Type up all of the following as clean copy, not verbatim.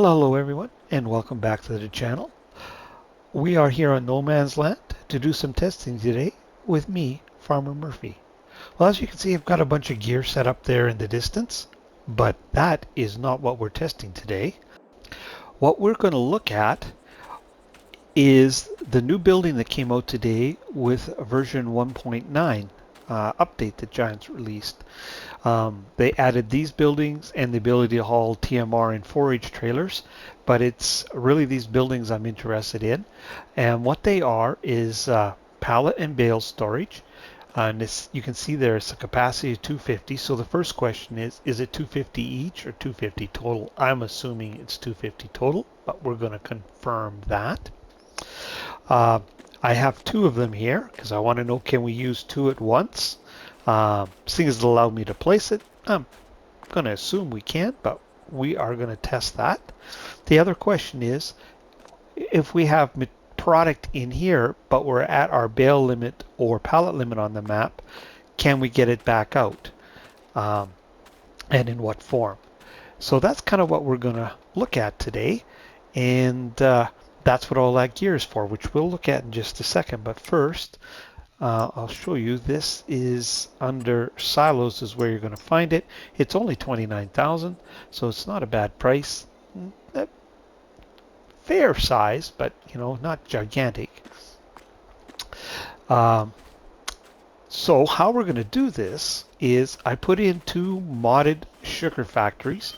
Hello everyone, and welcome back to the channel. We are here on No Man's Land to do some testing today with me, Farmer Murphy. Well, as you can see, I've got a bunch of gear set up there in the distance, but that is not what we're testing today. What we're going to look at is the new building that came out today with version 1.9 update that Giants released. They added these buildings and the ability to haul TMR and 4H trailers, but it's really these buildings I'm interested in. And what they are is pallet and bale storage. And this, you can see there's a capacity of 250. So the first question is it 250 each or 250 total? I'm assuming it's 250 total, but we're going to confirm that. I have two of them here because I want to know, can we use two at once? Seeing as it allowed me to place it, I'm going to assume we can, but we are going to test that. The other question is, if we have product in here, but we're at our bale limit or pallet limit on the map, can we get it back out? And in what form? So that's kind of what we're going to look at today. And that's what all that gear is for, which we'll look at in just a second. But first, I'll show you. This is under silos is where you're going to find it. It's only 29,000, so it's not a bad price. Fair size, but not gigantic. So how we're going to do this is I put in two modded sugar factories.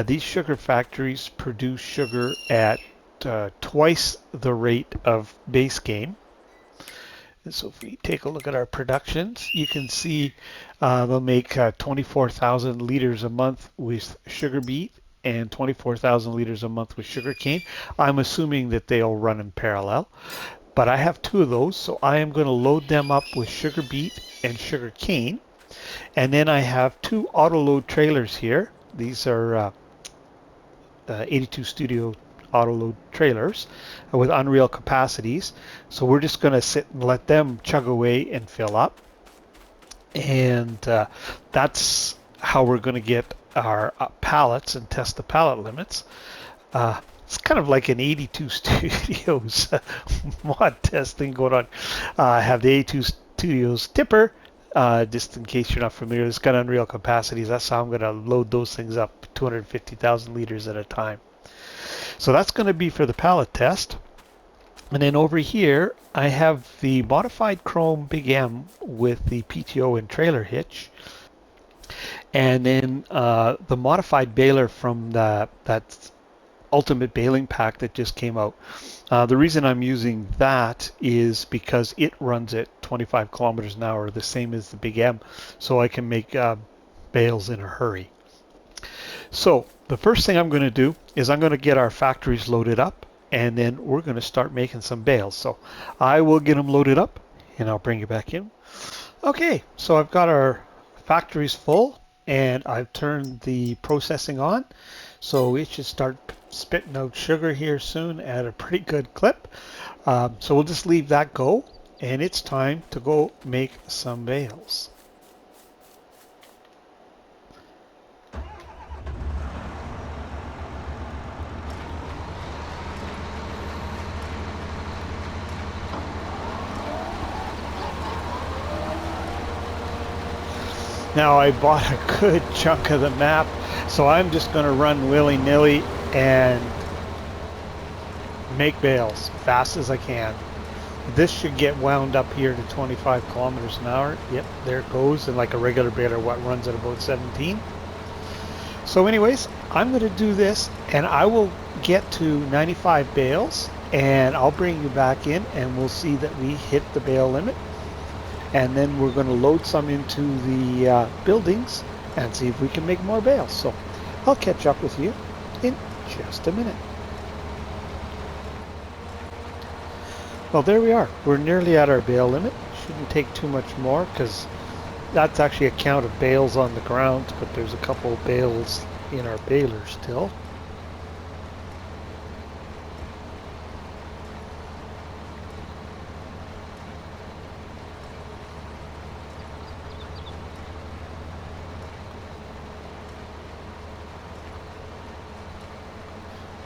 These sugar factories produce sugar at twice the rate of base game. And so if we take a look at our productions, you can see they'll make 24,000 liters a month with sugar beet and 24,000 liters a month with sugar cane. I'm assuming that they'll run in parallel, but I have two of those, so I am going to load them up with sugar beet and sugar cane. And then I have two auto load trailers here. These are 82 Studio auto load trailers with Unreal capacities. So we're just going to sit and let them chug away and fill up. And that's how we're going to get our pallets and test the pallet limits. It's kind of like an 82 Studios mod testing going on. I have the 82 Studios tipper. Just in case you're not familiar, it's got Unreal capacities. That's how I'm going to load those things up, 250,000 liters at a time. So that's going to be for the pallet test. And then over here, I have the modified Chrome Big M with the PTO and trailer hitch. And then the modified baler from that Ultimate Baling Pack that just came out. The reason I'm using that is because it runs at 25 kilometers an hour, the same as the Big M, so I can make bales in a hurry. So the first thing I'm going to do is I'm going to get our factories loaded up, and then we're going to start making some bales. So I will get them loaded up, and I'll bring you back in. Okay, so I've got our factories full, and I've turned the processing on. So it should start spitting out sugar here soon at a pretty good clip. So we'll just leave that go, and it's time to go make some bales. Now I bought a good chunk of the map, so I'm just going to run willy-nilly and make bales fast as I can. This should get wound up here to 25 kilometers an hour. Yep, there it goes, and like a regular baler, what runs at about 17. So anyways, I'm going to do this, and I will get to 95 bales, and I'll bring you back in, and we'll see that we hit the bale limit. And then we're going to load some into the buildings and see if we can make more bales. So I'll catch up with you in just a minute. Well, there we are. We're nearly at our bale limit. Shouldn't take too much more because that's actually a count of bales on the ground, but there's a couple of bales in our baler still.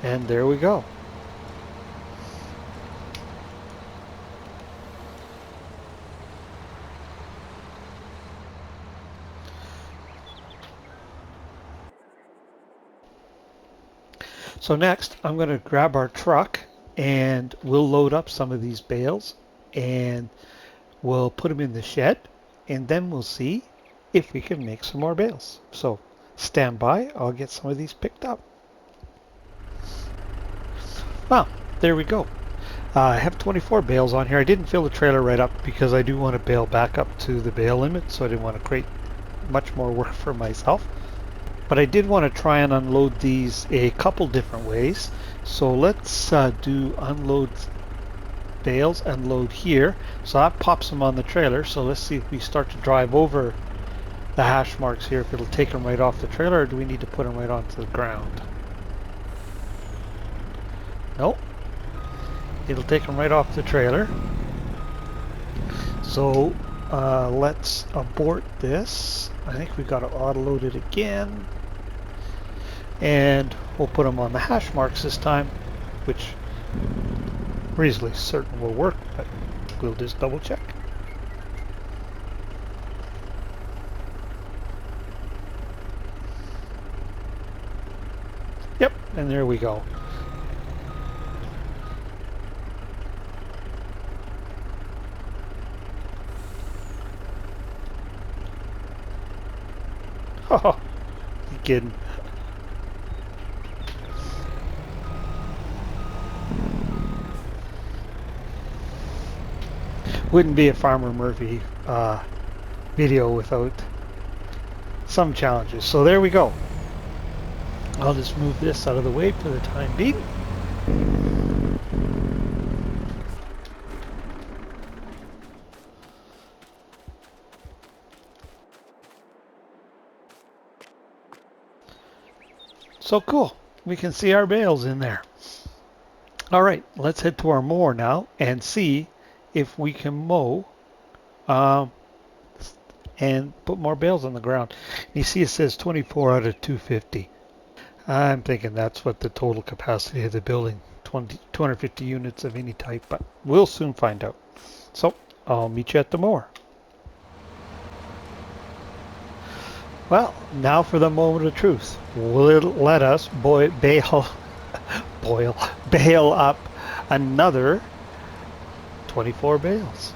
And there we go. So next, I'm going to grab our truck and we'll load up some of these bales and we'll put them in the shed and then we'll see if we can make some more bales. So stand by, I'll get some of these picked up. Well, there we go. I have 24 bales on here. I didn't fill the trailer right up because I do want to bale back up to the bale limit, so I didn't want to create much more work for myself. But I did want to try and unload these a couple different ways. So let's do unload bales, unload here. So that pops them on the trailer. So let's see if we start to drive over the hash marks here, if it'll take them right off the trailer, or do we need to put them right onto the ground? Nope. It'll take them right off the trailer. So let's abort this. I think we got to auto load it again. And we'll put them on the hash marks this time, which reasonably certain will work, but we'll just double check. Yep, and there we go. Oh, you kidding? Wouldn't be a Farmer Murphy video without some challenges. So there we go. I'll just move this out of the way for the time being. So cool. We can see our bales in there. All right, let's head to our mower now and see if we can mow and put more bales on the ground. You see it says 24 out of 250. I'm thinking that's what the total capacity of the building, 250 units of any type, but we'll soon find out. So I'll meet you at the mower. Well, now for the moment of truth. Let us bale up another 24 bales.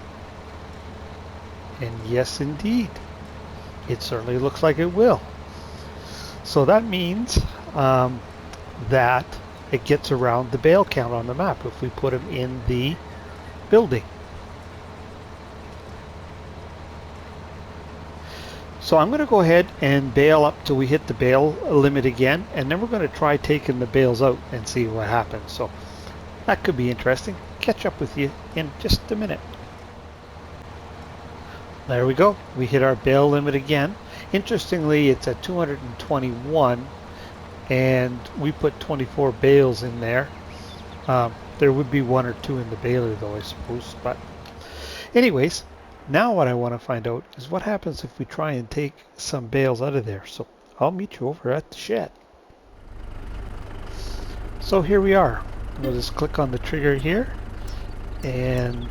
And yes, indeed, it certainly looks like it will. So that means that it gets around the bale count on the map if we put them in the building. So I'm going to go ahead and bale up till we hit the bale limit again, and then we're going to try taking the bales out and see what happens. So that could be interesting. Catch up with you in just a minute. There we go. We hit our bale limit again. Interestingly, it's at 221, and we put 24 bales in there. There would be one or two in the baler though, I suppose. But anyways, now what I want to find out is what happens if we try and take some bales out of there. So I'll meet you over at the shed. So here we are. We'll just click on the trigger here, and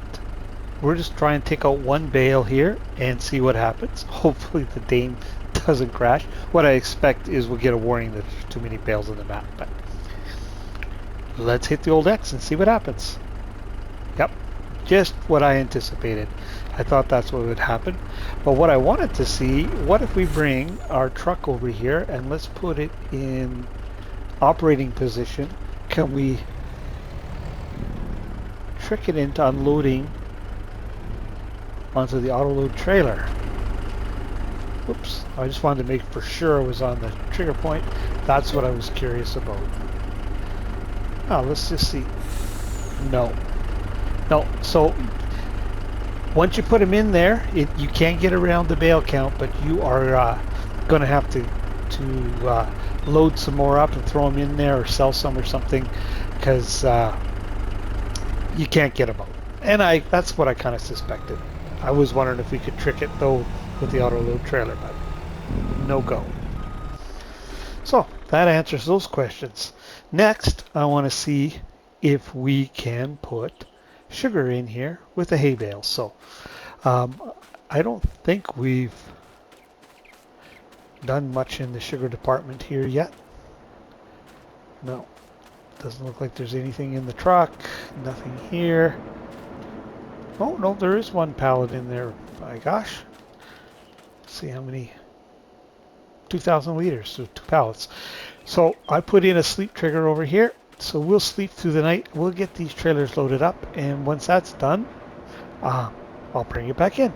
we're just trying to take out one bale here and see what happens. Hopefully the Dane doesn't crash. What I expect is we'll get a warning that there's too many bales on the map, but let's hit the old X and see what happens. Yep, just what I anticipated. I thought that's what would happen. But what I wanted to see, what if we bring our truck over here and let's put it in operating position. Can we trick it into unloading onto the auto load trailer? Oops, I just wanted to make for sure I was on the trigger point. That's what I was curious about. Oh, let's just see. No. So once you put them in there, you can't get around the bale count, but you are going to have to load some more up and throw them in there or sell some or something, because you can't get them out. And that's what I kind of suspected. I was wondering if we could trick it though with the auto load trailer, but no go. So that answers those questions. Next, I want to see if we can put sugar in here with a hay bale. So um, I don't think we've done much in the sugar department here yet. No, doesn't look like there's anything in the truck. Nothing here. Oh, no, there is one pallet in there. My gosh. Let's see how many. 2,000 liters, so 2 pallets. So I put in a sleep trigger over here. So we'll sleep through the night. We'll get these trailers loaded up. And once that's done, I'll bring it back in.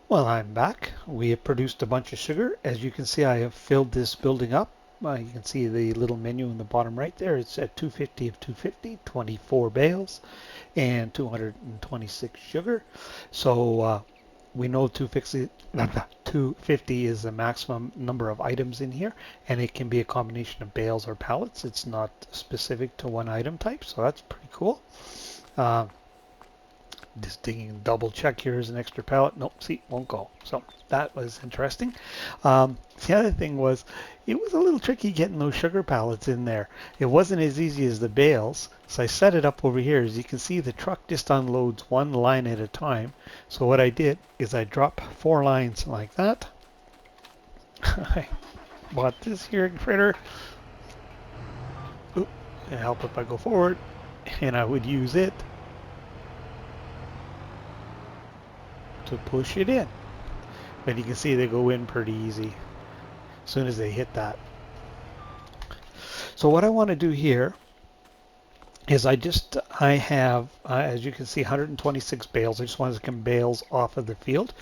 Well, I'm back. We have produced a bunch of sugar. As you can see, I have filled this building up. You can see the little menu in the bottom right there. It's at 250 of 250, 24 bales, and 226 sugar. So we know 250 is the maximum number of items in here, and it can be a combination of bales or pallets. It's not specific to one item type, so that's pretty cool. Just digging double check, here is an extra pallet. Nope, see, won't go. So that was interesting. The other thing was, it was a little tricky getting those sugar pallets in there. It wasn't as easy as the bales, so I set it up over here. As you can see, the truck just unloads one line at a time. So what I did is I dropped 4 lines like that. I bought this here critter. Oop, and help if I go forward, and I would use it to push it in. But you can see they go in pretty easy as soon as they hit that. So what I want to do here is I have, as you can see, 126 bales. I just want to get bales off of the field.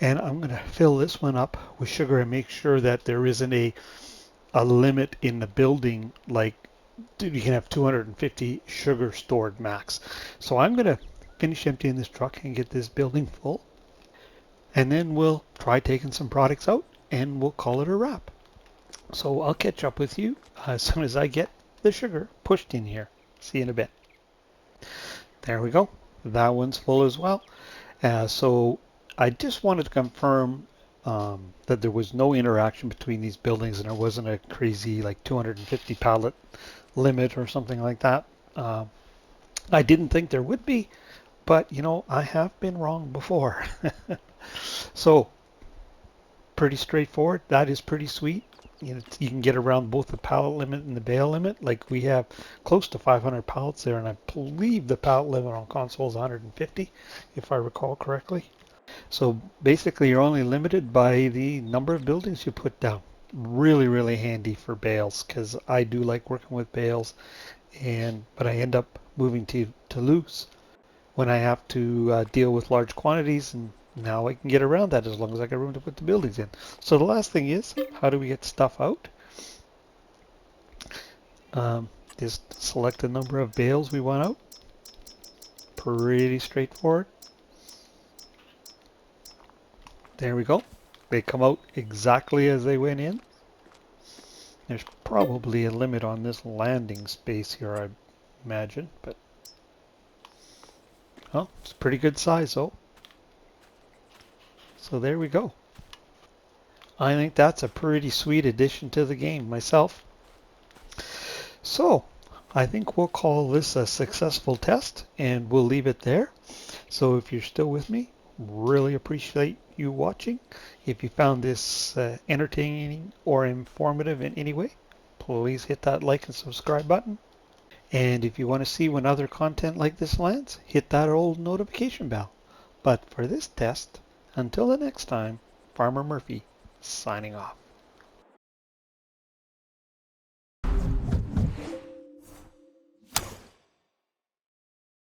And I'm going to fill this one up with sugar and make sure that there isn't a limit in the building, like you can have 250 sugar stored max. So I'm going to finish emptying this truck and get this building full. And then we'll try taking some products out and we'll call it a wrap. So I'll catch up with you as soon as I get the sugar pushed in here. See you in a bit. There we go. That one's full as well. So I just wanted to confirm that there was no interaction between these buildings and there wasn't a crazy like 250 pallet limit or something like that. I didn't think there would be, but you know, I have been wrong before. So pretty straightforward. That is pretty sweet. You know, you can get around both the pallet limit and the bale limit. Like we have close to 500 pallets there, and I believe the pallet limit on console is 150, if I recall correctly. So basically, you're only limited by the number of buildings you put down. Really, really handy for bales because I do like working with bales, but I end up moving to loose when I have to deal with large quantities, and now I can get around that as long as I got room to put the buildings in. So the last thing is, how do we get stuff out? Just select the number of bales we want out. Pretty straightforward. There we go. They come out exactly as they went in. There's probably a limit on this landing space here, I imagine, but oh, it's a pretty good size though. So there we go. I think that's a pretty sweet addition to the game myself. So I think we'll call this a successful test and we'll leave it there. So if you're still with me, really appreciate you watching. If you found this entertaining or informative in any way, please hit that like and subscribe button. And if you want to see when other content like this lands, hit that old notification bell. But for this test, until the next time, Farmer Murphy signing off.